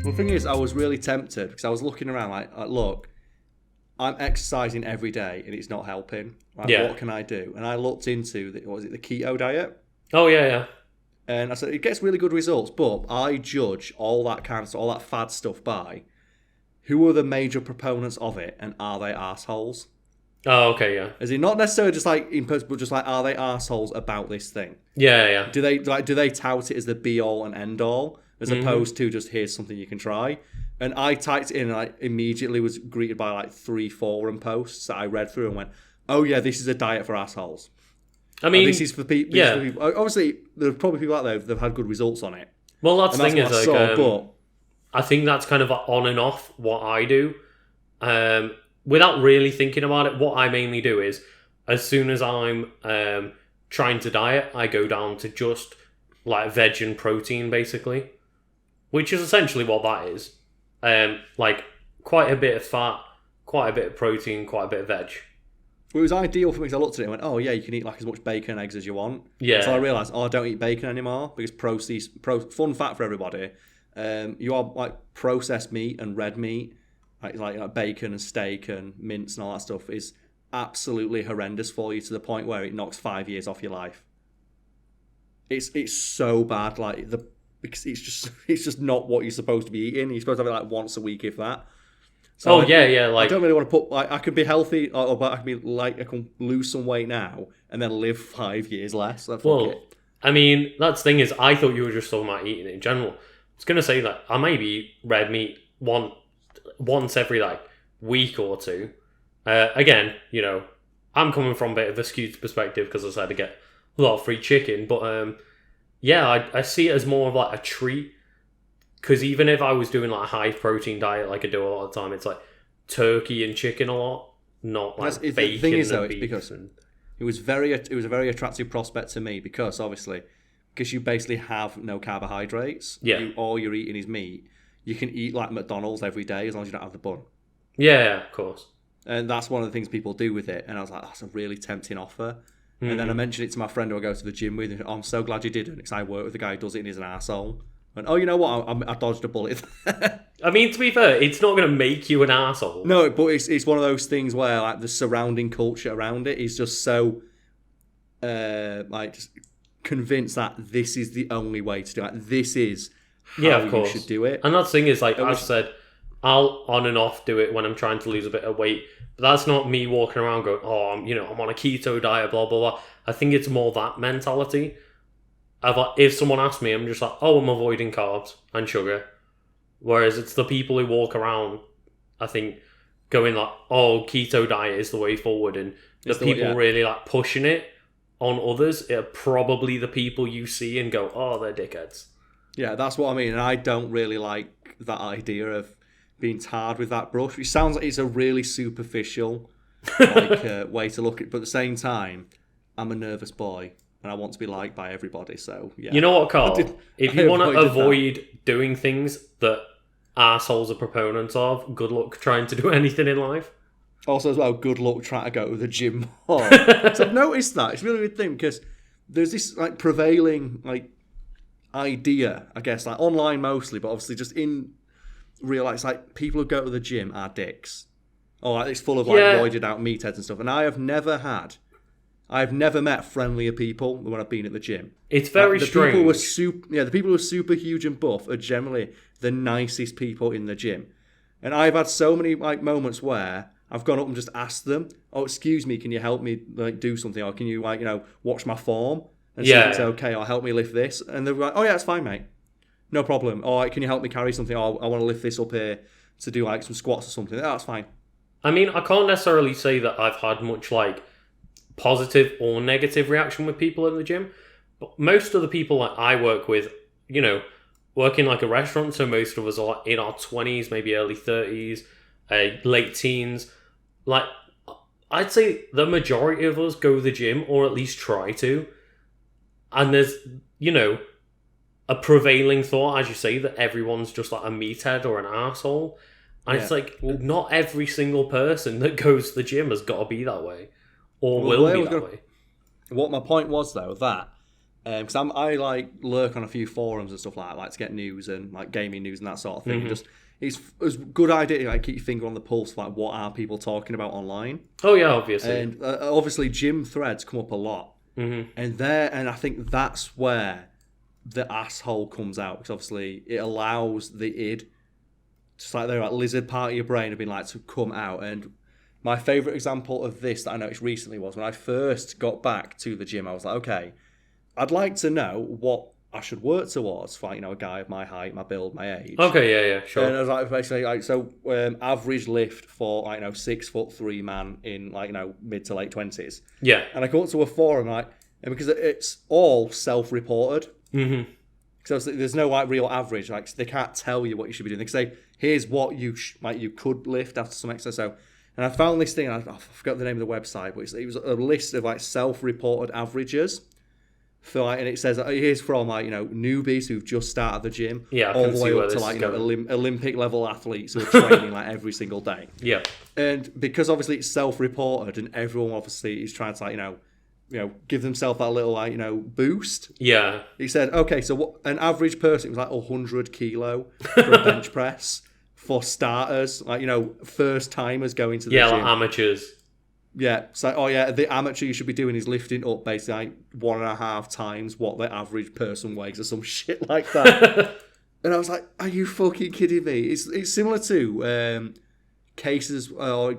Well, the thing is, I was really tempted because I was looking around like look, I'm exercising every day and it's not helping. Like, what can I do? And I looked into the keto diet? Oh, yeah. And I said, it gets really good results, but I judge all that kind of stuff, all that fad stuff by who are the major proponents of it and are they assholes? Oh, okay, yeah. As in, not necessarily just like in person, but just like, are they assholes about this thing? Yeah. Do they tout it as the be all and end all, as opposed to just here's something you can try? And I typed it in, and I immediately was greeted by like 3 forum posts that I read through and went, "Oh yeah, this is a diet for assholes." I mean, this is for people. Yeah. For people. Obviously, there are probably people out there that've had good results on it. Well, that's the thing is, like, but I think that's kind of on and off what I do. Without really thinking about it, what I mainly do is, as soon as I'm trying to diet, I go down to just like veg and protein, basically, which is essentially what that is. Like quite a bit of fat, quite a bit of protein, quite a bit of veg. It was ideal for me because I looked at it and went, oh yeah, you can eat like as much bacon and eggs as you want. Yeah. So I realised, I don't eat bacon anymore because fun fact for everybody, you are like processed meat and red meat, like bacon and steak and mince and all that stuff is absolutely horrendous for you to the point where it knocks 5 years off your life. It's so bad, because it's just not what you're supposed to be eating. You're supposed to have it like once a week, if that. So yeah. I don't really want to put I can be healthy, but I can be like I can lose some weight now and then live 5 years less. Well, I mean, that's the thing is, I thought you were just talking about eating in general. I was gonna say that I maybe eat red meat once every like week or two. Again, I'm coming from a bit of a skewed perspective because I decided to get a lot of free chicken, but I see it as more of like a treat. Because even if I was doing like a high protein diet like I do a lot of the time, it's like turkey and chicken a lot, not like bacon. The thing is, though, it's because it was a very attractive prospect to me because you basically have no carbohydrates. Yeah. All you're eating is meat. You can eat like McDonald's every day as long as you don't have the bun. Yeah, of course. And that's one of the things people do with it. And I was like, that's a really tempting offer. Mm-hmm. And then I mentioned it to my friend who I go to the gym with. And I'm so glad you didn't, because I work with a guy who does it and he's an arsehole. And you know what? I dodged a bullet. I mean, to be fair, it's not going to make you an arsehole. No, but it's one of those things where like the surrounding culture around it is just so just convinced that this is the only way to do it. This is how you should do it. And that thing is, like I said, I'll on and off do it when I'm trying to lose a bit of weight. But that's not me walking around going, I'm on a keto diet, blah, blah, blah. I think it's more that mentality. If someone asks me, I'm just like, I'm avoiding carbs and sugar. Whereas it's the people who walk around, I think, going like, keto diet is the way forward. And the people really like pushing it on others are probably the people you see and go, they're dickheads. Yeah, that's what I mean. And I don't really like that idea of being tarred with that brush. It sounds like it's a really superficial way to look at it. But at the same time, I'm a nervous boy. And I want to be liked by everybody, so yeah. You know what, Karl? If you want to avoid doing things that assholes are proponents of, good luck trying to do anything in life. Also, as well, good luck trying to go to the gym more. So I've noticed that. It's a really good thing, because there's this like prevailing like idea, I guess, like online mostly, but obviously just in real life, it's like people who go to the gym are dicks. Like it's full of like roided out meatheads and stuff. And I've never met friendlier people when I've been at the gym. It's very strange. The people who are super huge and buff are generally the nicest people in the gym. And I've had so many like moments where I've gone up and just asked them, excuse me, can you help me like do something? Or can you watch my form and see if it's okay, or help me lift this? And they're like, it's fine, mate. No problem. Or can you help me carry something? Or I want to lift this up here to do like some squats or something. That's fine. I mean, I can't necessarily say that I've had much like positive or negative reaction with people in the gym, but most of the people that I work with, work in like a restaurant, so most of us are in our 20s, maybe early 30s, late teens. Like, I'd say the majority of us go to the gym, or at least try to, and there's, a prevailing thought, as you say, that everyone's just like a meathead or an arsehole, and it's like, not every single person that goes to the gym has got to be that way. Or will be that way. What my point was, though, that Because I like lurk on a few forums and stuff like to get news and like gaming news and that sort of thing. Mm-hmm. Just it's a good idea to like keep your finger on the pulse, like what are people talking about online. Oh yeah, obviously. And obviously, gym threads come up a lot, and I think that's where the asshole comes out, because obviously it allows the id, just like the like, lizard part of your brain, have been like to come out. And my favourite example of this that I noticed recently was when I first got back to the gym. I was like, okay, I'd like to know what I should work towards for, a guy of my height, my build, my age. Okay, yeah, sure. And I was like, basically, average lift for 6'3" man in mid to late 20s. Yeah. And I go up to a forum and because it's all self-reported. Mm-hmm. So there's no real average. They can't tell you what you should be doing. They can say, here's what you could lift after some exercise. So, and I found this thing. I forgot the name of the website, but it was a list of self-reported averages. And it says here's from newbies who've just started the gym, all the way up to Olympic level athletes who are training every single day. Yeah. And because obviously it's self-reported, and everyone obviously is trying to give themselves that little boost. Yeah. He said, okay, so what an average person was 100 kilo for a bench press for starters, first timers going to the gym. Like amateurs. Yeah, so the amateur you should be doing is lifting up basically 1.5 times what the average person weighs or some shit like that. And I was like, are you fucking kidding me? It's similar to cases or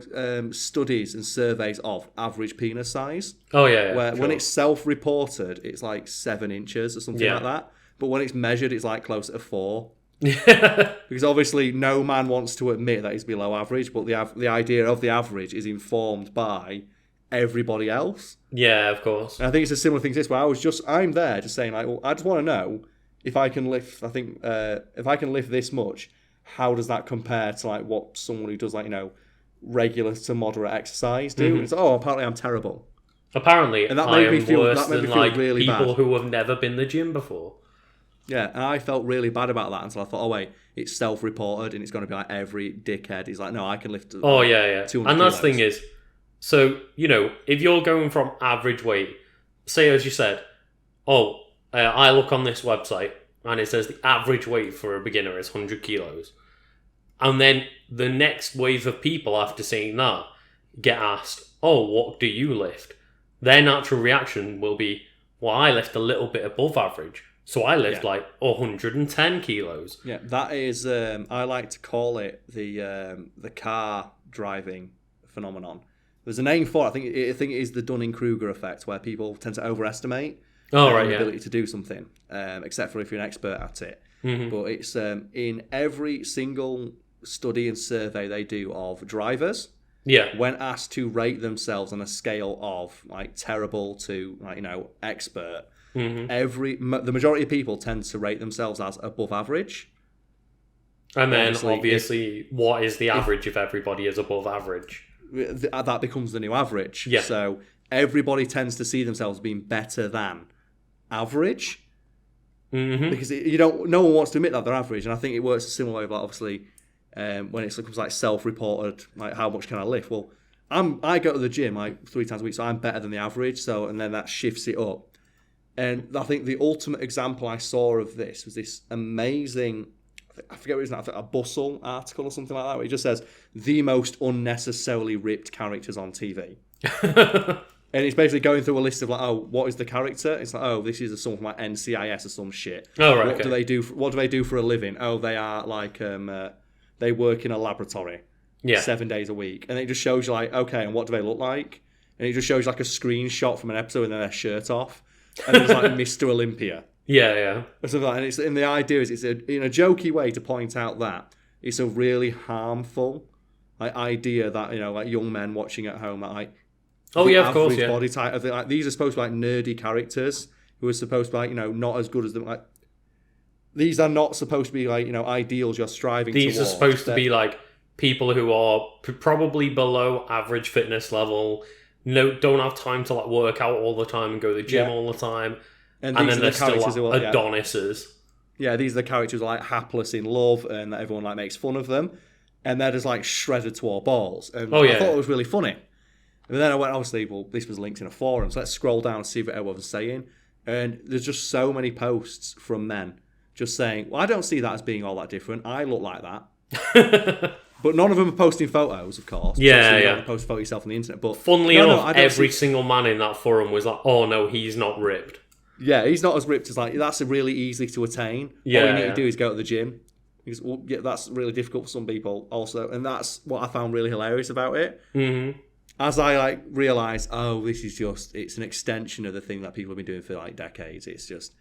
studies and surveys of average penis size. Oh yeah, where sure. When it's self-reported, it's 7 inches or something like that. But when it's measured, it's closer to 4. Because obviously no man wants to admit that he's below average, but the idea of the average is informed by everybody else. Yeah, of course. And I think it's a similar thing to this, where I'm there just saying I just want to know if I can lift. I think if I can lift this much, how does that compare to what someone who does regular to moderate exercise do? Mm-hmm. It's apparently I'm terrible. Apparently, and that made me feel worse than really people bad. Who have never been to the gym before. Yeah, and I felt really bad about that until I thought, it's self-reported and it's going to be every dickhead is no, I can lift. Oh yeah. 200 and that's the kilos. thing is, so if you're going from average weight, say as you said, I look on this website and it says the average weight for a beginner is 100 kilos, and then the next wave of people after seeing that get asked, what do you lift? Their natural reaction will be, well, I lift a little bit above average. So I lift 110 kilos. Yeah, that is. I like to call it the car driving phenomenon. There's a name for it. I think it is the Dunning-Kruger effect, where people tend to overestimate their ability to do something, except for if you're an expert at it. Mm-hmm. But it's in every single study and survey they do of drivers. Yeah. When asked to rate themselves on a scale of terrible to expert. Mm-hmm. The majority of people tend to rate themselves as above average. And then obviously what is the average if everybody is above average? That becomes the new average. Yeah. So everybody tends to see themselves being better than average. Mm-hmm. Because no one wants to admit that they're average. And I think it works a similar way, obviously, when it becomes self-reported, how much can I lift? Well, I go to the gym 3 times a week, so I'm better than the average. So, and then that shifts it up. And I think the ultimate example I saw of this was this amazing, I forget what it is now, a Bustle article or something like that, where it just says, the most unnecessarily ripped characters on TV. And it's basically going through a list of what is the character? It's this is someone from NCIS or some shit. Oh, right, What do they do? What do they do for a living? They are they work in a laboratory 7 days a week. And it just shows you okay, and what do they look like? And it just shows you a screenshot from an episode with their shirt off. And it's Mr. Olympia. Yeah. Or something like that. And the idea is it's in a jokey way to point out that it's a really harmful idea that young men watching at home of course, yeah. Body type of these are supposed to be nerdy characters who are supposed to be not as good as them. These are not supposed to be ideals you're striving towards. These are supposed to be people who are probably below average fitness level. Don't have time to work out all the time and go to the gym all the time, and then they're still Adonises. Yeah, these are the characters who are hapless in love, and that everyone makes fun of them, and they're just shredded to our balls. And I thought it was really funny. And then I went, obviously, this was linked in a forum, so let's scroll down and see what everyone was saying. And there's just so many posts from men just saying, well, I don't see that as being all that different. I look like that. But none of them are posting photos, of course. Yeah, you yeah. don't post a photo yourself on the internet. But funnily enough, every single man in that forum was like, "Oh no, he's not ripped." Yeah, he's not as ripped as like that's really easy to attain. Yeah, all you need to do is go to the gym. Because, well, yeah, that's really difficult for some people, also, and that's what I found really hilarious about it. Mm-hmm. As I like realised, this is it's an extension of the thing that people have been doing for like decades. It's just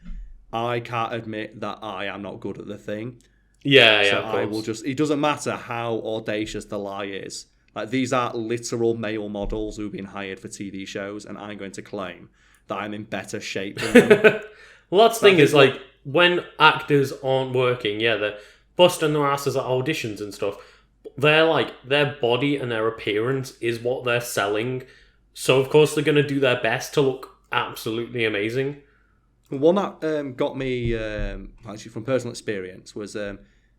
I can't admit that I am not good at the thing. Yeah, So of I course. will just. It doesn't matter how audacious the lie is. Like these are literal male models who've been hired for TV shows, and I'm going to claim that I'm in better shape than them. Well, that's the thing is like when actors aren't working, yeah, they're busting their asses at auditions and stuff. They're like their body and their appearance is what they're selling, so of course they're going to do their best to look absolutely amazing. One that got me, actually from personal experience, was I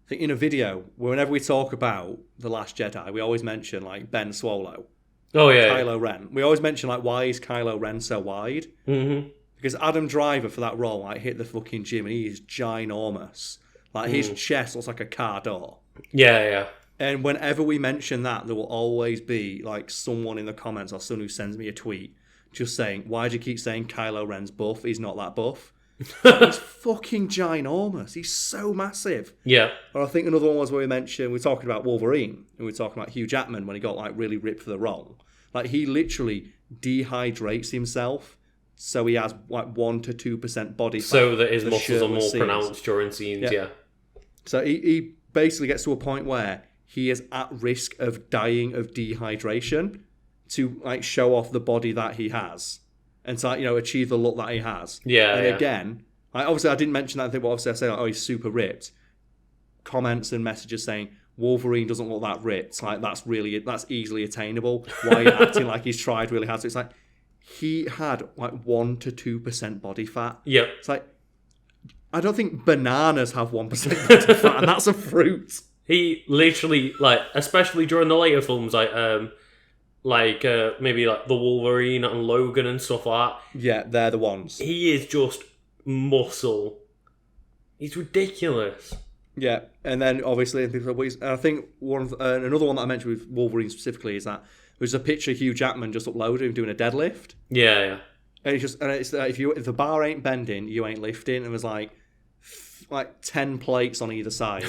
think in a video, whenever we talk about The Last Jedi, we always mention like Ben Swallow, Oh yeah, Kylo Ren. We always mention like why is Kylo Ren so wide? Mm-hmm. Because Adam Driver for that role like hit the fucking gym and he is ginormous. Like his chest looks like a car door. Yeah. And whenever we mention that, there will always be like someone in the comments or someone who sends me a tweet just saying, why do you keep saying Kylo Ren's buff? He's not that buff. He's fucking ginormous. He's so massive. Yeah. Or I think another one was where we were talking about Wolverine, and we were talking about Hugh Jackman when he got like really ripped for the role. Like he literally dehydrates himself, so he has like 1 to 2% body fat. So that his for muscles are more shirtless scenes. pronounced during scenes, yeah. So he basically gets to a point where he is at risk of dying of dehydration to like show off the body that he has and to like, achieve the look that he has. Yeah. And again, obviously I didn't mention that thing, but obviously I say like, he's super ripped. Comments and messages saying Wolverine doesn't look that ripped. Like that's easily attainable. Why are you acting like he's tried really hard? So it's like he had like 1 to 2% body fat. Yeah. It's like I don't think bananas have 1% body fat, and that's a fruit. He literally, like, especially during the later films, maybe like the Wolverine and Logan and stuff like that. Yeah, they're the ones. He is just muscle. He's ridiculous. Yeah, and then obviously, I think another one that I mentioned with Wolverine specifically is that there's a picture of Hugh Jackman just uploaded him doing a deadlift. Yeah. And it's if the bar ain't bending, you ain't lifting. And there's like 10 plates on either side.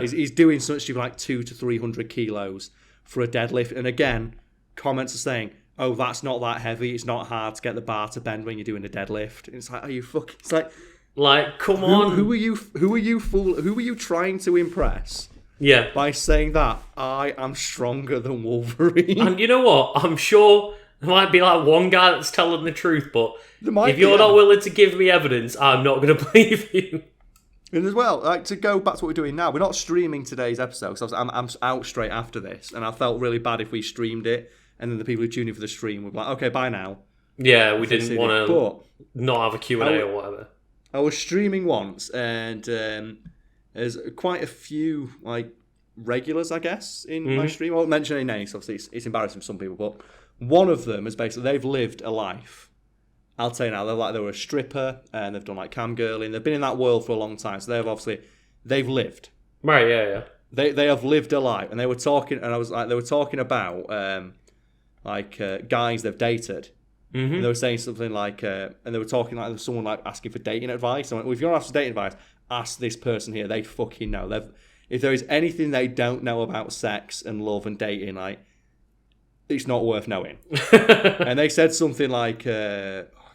he's doing something stupid like 200 to 300 kilos for a deadlift. And again, comments are saying, "Oh, that's not that heavy. It's not hard to get the bar to bend when you're doing a deadlift." And it's like, are you fucking? It's like, come on. Who are you? Who are you trying to impress? Yeah. By saying that I am stronger than Wolverine. And you know what? I'm sure there might be like one guy that's telling the truth, but if you're not willing to give me evidence, I'm not going to believe you. And as well, like to go back to what we're doing now, we're not streaming today's episode because I'm out straight after this, and I felt really bad if we streamed it, and then the people who tune in for the stream would be like, "Okay, bye now." Yeah, we didn't want to not have a Q&A or whatever. I was streaming once, and there's quite a few like regulars, I guess, in my stream. I won't mention any names, obviously it's embarrassing for some people, but one of them is basically they've lived a life. I'll tell you now, they were a stripper and they've done like cam girling. They've been in that world for a long time, so they've lived. Right, yeah. They have lived a life, and they were talking, and they were talking about guys they've dated. Mm-hmm. And they were saying something like, and they were talking like someone like asking for dating advice. I went, well, if you're not asking for dating advice, ask this person here. They fucking know. If there is anything they don't know about sex and love and dating, like it's not worth knowing. And they said something like.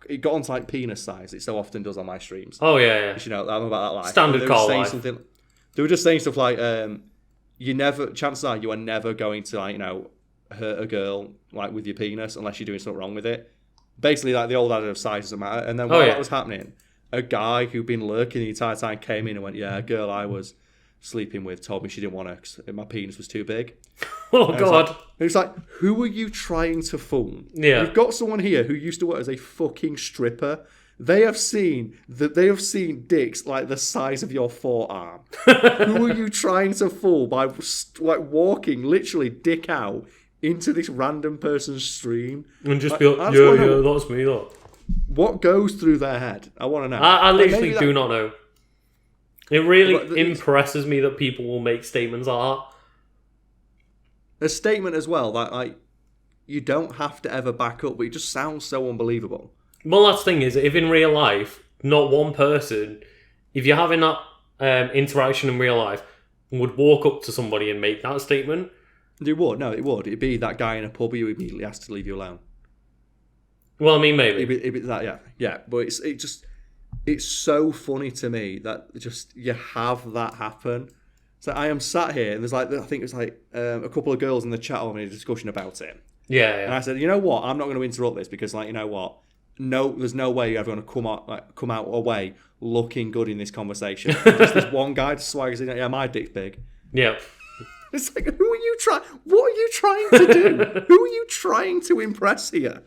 It got onto like penis size. It so often does on my streams. Oh yeah. I'm about that life. Standard Karl life. They were just saying stuff like, chances are you are never going to like hurt a girl like with your penis unless you're doing something wrong with it. Basically, like the old adage of size doesn't matter. And then while that was happening, a guy who'd been lurking the entire time came in and went, "Yeah, a girl I was sleeping with told me she didn't want to because my penis was too big." Oh God! It's like, who are you trying to fool? Yeah, you've got someone here who used to work as a fucking stripper. They have seen dicks like the size of your forearm. Who are you trying to fool by like walking literally dick out into this random person's stream and just be like, yeah, that's me. That. What goes through their head? I want to know. I literally do not know. It really impresses me that people will make statements like that. A statement as well that like you don't have to ever back up, but it just sounds so unbelievable. Well, that's the thing is, if in real life, not one person, if you're having that interaction in real life, would walk up to somebody and make that statement. It would. No, it would. It'd be that guy in a pub who immediately has to leave you alone. Well, I mean, maybe. It'd be that, yeah. Yeah, but it's so funny to me that just you have that happen. So I am sat here, and there's like, I think it's like a couple of girls in the chat having a discussion about it. Yeah. And I said, you know what? I'm not going to interrupt this because, like, you know what? No, there's no way you're ever going to come out away looking good in this conversation. Just this one guy just swaggers in, yeah, my dick's big. Yeah. It's like, who are you trying? What are you trying to do? Who are you trying to impress here?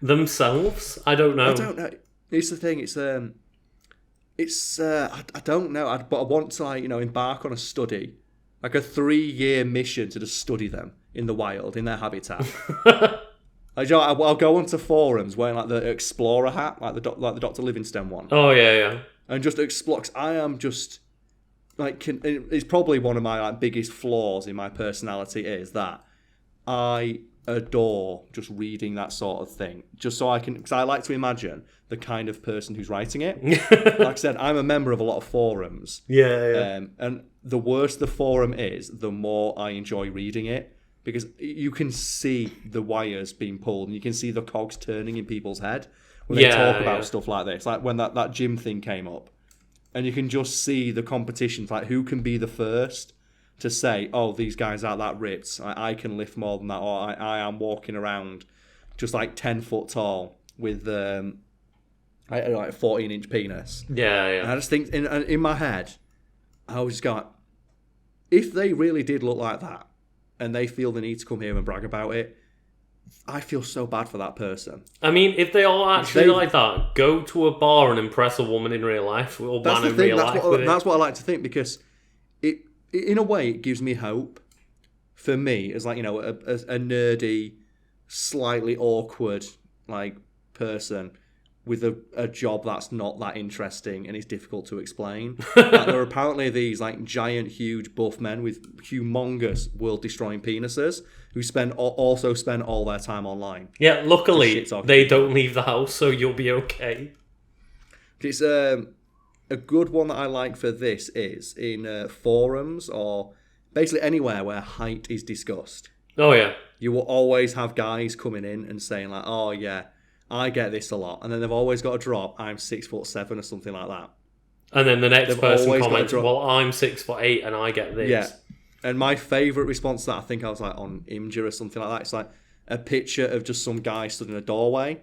Themselves? I don't know. I don't know. It's the thing. I don't know. But I want to, like, you know, embark on a study, like a 3-year mission to just study them in the wild, in their habitat. I'll go onto forums wearing like the explorer hat, like the Dr. Livingstone one. Oh yeah. And just explore. 'Cause I am just like, it's probably one of my like biggest flaws in my personality is that I adore just reading that sort of thing, just so I can, because I like to imagine the kind of person who's writing it. Like I said, I'm a member of a lot of forums. Yeah. And the worse the forum is, the more I enjoy reading it. Because you can see the wires being pulled and you can see the cogs turning in people's head when they talk about stuff like this. Like when that gym thing came up. And you can just see the competitions, like who can be the first to say, oh, these guys aren't that ripped. I can lift more than that. Or I am walking around just like 10 foot tall with like a 14-inch penis. Yeah. And I just think, in my head, I was just going, if they really did look like that, and they feel the need to come here and brag about it, I feel so bad for that person. I mean, if they are actually like that, go to a bar and impress a woman in real life. Or that's man the thing. In real life That's what I like to think, because it in a way it gives me hope for me as, like, you know, a nerdy, slightly awkward like person with a job that's not that interesting and is difficult to explain. Like, there are apparently these like giant, huge, buff men with humongous, world-destroying penises who also spend all their time online. Yeah, luckily they don't leave the house, so you'll be okay. It's a good one that I like for this is in forums or basically anywhere where height is discussed. Oh yeah, you will always have guys coming in and saying like, "Oh yeah, I get this a lot," and then they've always got to drop, "I'm 6'7" or something like that. And then the next person comments, "Well, I'm 6'8" and I get this." Yeah. And my favourite response to that, I think I was like on Imgur or something like that. It's like a picture of just some guy stood in a doorway,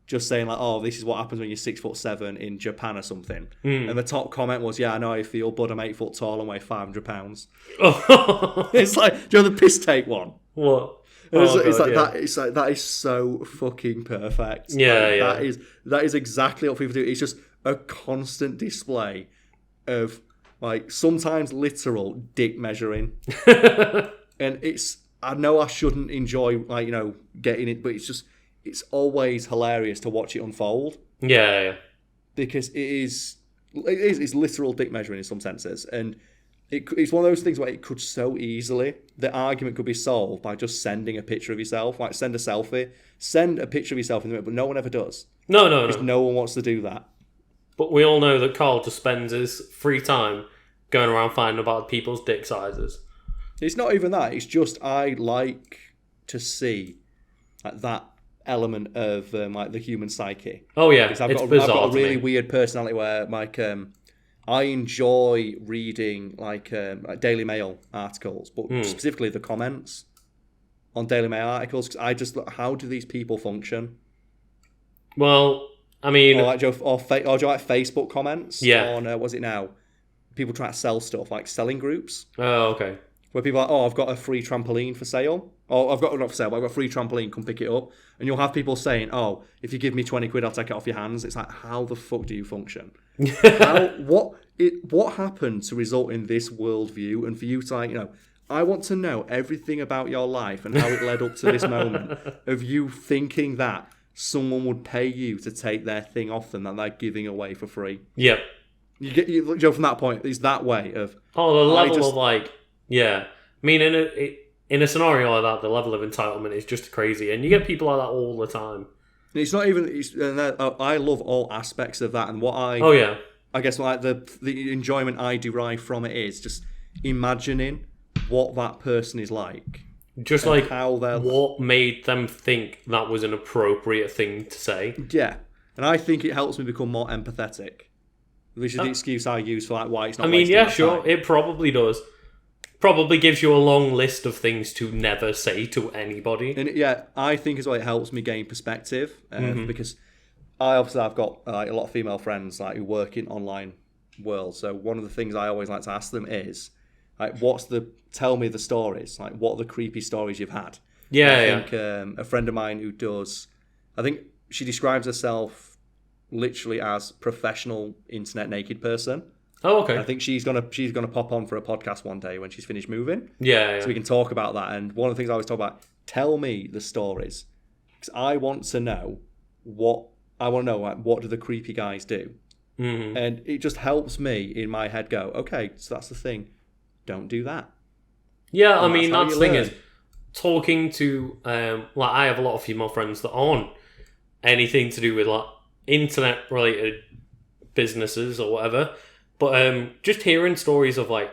just saying like, "Oh, this is what happens when you're 6'7" in Japan or something." And the top comment was, "Yeah, I know how you feel, but I'm 8 foot tall and weigh 500 pounds." It's like, do you know the piss take one? What? It's like that. It's like that is so fucking perfect. Yeah, like, that is exactly what people do. It's just a constant display of like sometimes literal dick measuring, and I know I shouldn't enjoy like, you know, getting it, but it's always hilarious to watch it unfold. Yeah. Because it's literal dick measuring in some senses, and it's one of those things where it could so easily, the argument could be solved by just sending a picture of yourself, like send a selfie, send a picture of yourself in the mirror, but no one ever does. No. Because no one wants to do that. But we all know that Karl just spends his free time going around finding about people's dick sizes. It's not even that. It's just I like to see like that element of like the human psyche. Oh yeah, I've got a really weird personality where like I enjoy reading like Daily Mail articles, but specifically the comments on Daily Mail articles, because I just look, how do these people function? Well, I mean, or do you like Facebook comments? Yeah. On what's it now? People try to sell stuff, like selling groups. Oh, okay. Where people are like, "Oh, I've got a free trampoline for sale." Or I've got not for sale, but I've got a free trampoline. Come pick it up. And you'll have people saying, "Oh, if you give me 20 quid, I'll take it off your hands." It's like, how the fuck do you function? What happened to result in this worldview? And for you to, like, you know, I want to know everything about your life and how it led up to this moment of you thinking that someone would pay you to take their thing off them that they're giving away for free. Yep. You go from that point. It's that way of the level of like, yeah. I mean, in a scenario like that, the level of entitlement is just crazy, and you get people like that all the time. It's not even. I love all aspects of that, and what I. Oh yeah. I guess like the enjoyment I derive from it is just imagining what that person is like. Just like how what made them think that was an appropriate thing to say. Yeah, and I think it helps me become more empathetic. Which is the excuse I use for like why it's not. I mean, yeah, sure, it probably does. Probably gives you a long list of things to never say to anybody. And yeah, I think as well it helps me gain perspective because I've got a lot of female friends like who work in online world. So one of the things I always like to ask them is like, tell me the stories. Like, what are the creepy stories you've had? Yeah, I think a friend of mine who does, I think she describes herself literally as professional internet naked person. Oh, okay. And I think she's gonna pop on for a podcast one day when she's finished moving. Yeah. So we can talk about that. And one of the things I always talk about, tell me the stories, because I want to know what do the creepy guys do, and it just helps me in my head go, okay, so that's the thing, don't do that. Yeah, I mean that's the thing is talking to like I have a lot of female friends that aren't anything to do with like internet related businesses or whatever, but just hearing stories of like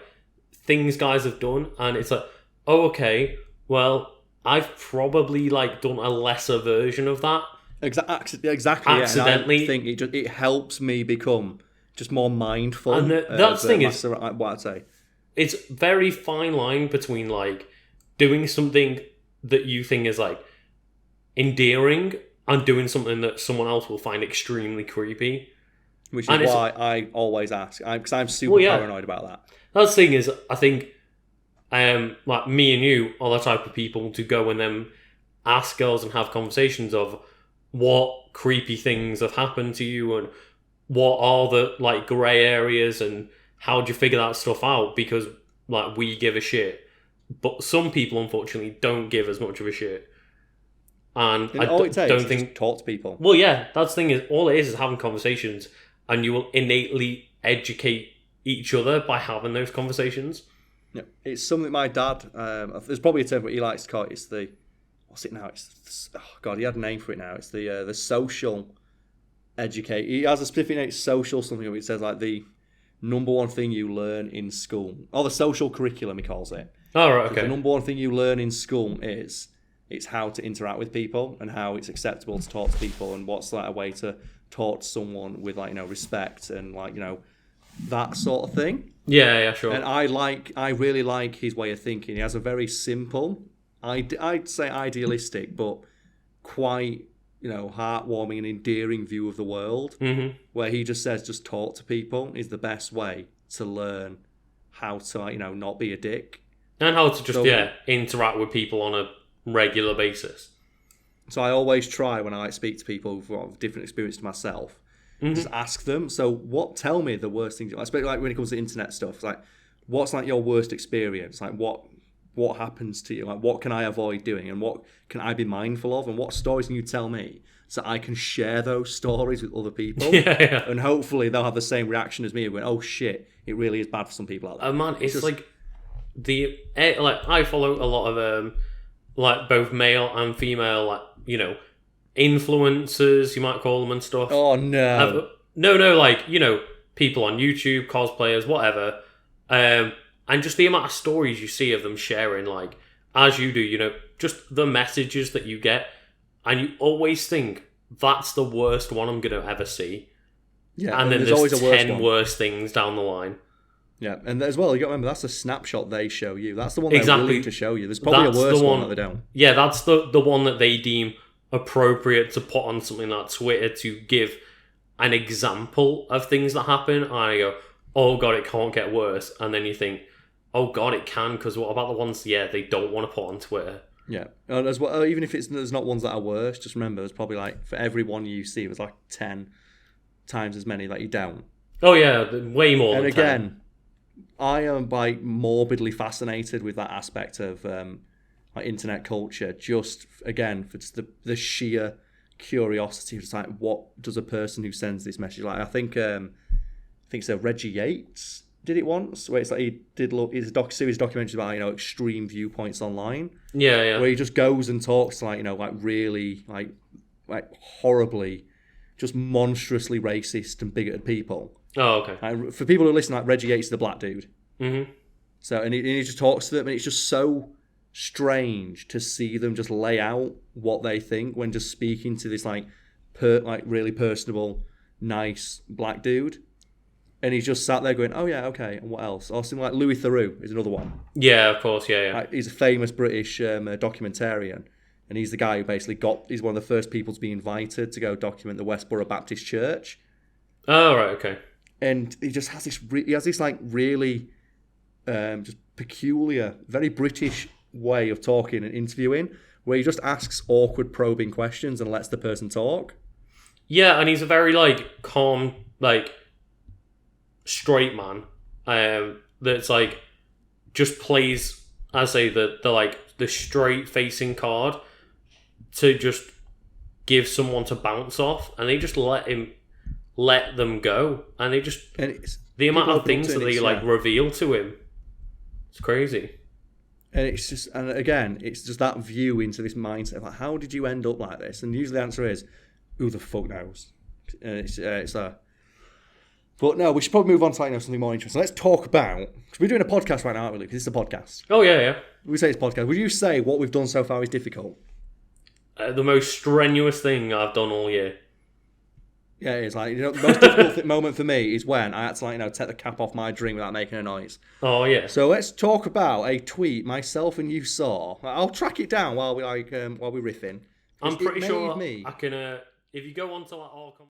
things guys have done, and it's like, oh, okay, well, I've probably like done a lesser version of that. Exactly. Accidentally. Yeah. I think it helps me become just more mindful. And that's the thing is, what I'd say, it's very fine line between like doing something that you think is like endearing and doing something that someone else will find extremely creepy. Which is why I always ask, because I'm super paranoid about that. That's the thing is, I think, like me and you are the type of people to go and then ask girls and have conversations of what creepy things have happened to you and what are the like grey areas and how do you figure that stuff out, because like we give a shit, but some people unfortunately don't give as much of a shit. And I all it takes don't is think just talk to people. Well, yeah, that's the thing is all it is having conversations, and you will innately educate each other by having those conversations. Yeah, it's something my dad. There's probably a term what he likes to call it. It's the what's it now? It's he had a name for it now. It's the social educate. He has a specific name. It's social something. It says like the number one thing you learn in school, or the social curriculum. He calls it. Oh, right, okay. The number one thing you learn in school is it's how to interact with people and how it's acceptable to talk to people and what's like a way to talk to someone with like respect and like that sort of thing. Yeah, sure. And I really like his way of thinking. He has a very simple, I'd say idealistic, but quite heartwarming and endearing view of the world. Mm-hmm. Where he just says, just talk to people is the best way to learn how to not be a dick and how to just interact with people on a regular basis. So I always try when I speak to people who've got different experience to myself, just ask them. So tell me the worst things. Especially like when it comes to internet stuff. Like, what's like your worst experience? Like what happens to you? Like what can I avoid doing? And what can I be mindful of? And what stories can you tell me so I can share those stories with other people? Yeah. And hopefully they'll have the same reaction as me. Going, oh shit, it really is bad for some people out there. Man, it's just like I follow a lot of like both male and female, like influencers, you might call them and stuff. Oh no, no, like people on YouTube, cosplayers, whatever, and just the amount of stories you see of them sharing, like as you do, just the messages that you get, and you always think that's the worst one I'm gonna ever see. Yeah, and then there's always 10 worse things down the line. Yeah, and as well, you got to remember that's a snapshot they show you. That's the one they're willing to show you. There's probably a worse one that they don't. Yeah, that's the one that they deem appropriate to put on something like Twitter to give an example of things that happen. And I go, oh god, it can't get worse. And then you think, oh god, it can, because what about the ones they don't want to put on Twitter? Yeah, and as well, even if there's not ones that are worse, just remember there's probably like for every one you see, there's like 10 times as many that you don't. Oh yeah, way more. And than again, 10. I am like morbidly fascinated with that aspect of like internet culture. Just again, for just the sheer curiosity, just like what does a person who sends this message like? I think so. Reggie Yates did it once, where it's like he did his series documentaries about extreme viewpoints online. Yeah. Where he just goes and talks to like really like horribly, just monstrously racist and bigoted people. Oh, okay. For people who listen, like Reggie Yates is the black dude. Mm-hmm. So and he just talks to them, and it's just so strange to see them just lay out what they think when just speaking to this like really personable, nice black dude. And he's just sat there going, "Oh yeah, okay." And what else? Or something like Louis Theroux is another one. Yeah, of course. Yeah. Like, he's a famous British documentarian, and he's the guy who basically he's one of the first people to be invited to go document the Westboro Baptist Church. Oh right, okay. And he just has this like really just peculiar, very British way of talking and interviewing, where he just asks awkward, probing questions and lets the person talk. Yeah, and he's a very like calm, like straight man. That's like just plays, I say, the straight facing card to just give someone to bounce off, and they just let them go, and the amount of things that they reveal to him, it's crazy. And it's just that view into this mindset of like, how did you end up like this? And usually the answer is, who the fuck knows? And but no, we should probably move on to something more interesting. Let's talk about, because we're doing a podcast right now, aren't we, Luke? This is a podcast. Oh yeah. We say it's a podcast. Would you say what we've done so far is difficult? The most strenuous thing I've done all year. Yeah, it is. Like, the most difficult moment for me is when I had to take the cap off my drink without making a noise. Oh yeah. So let's talk about a tweet myself and you saw. I'll track it down while we're riffing. I'm pretty sure I can. If you go on to our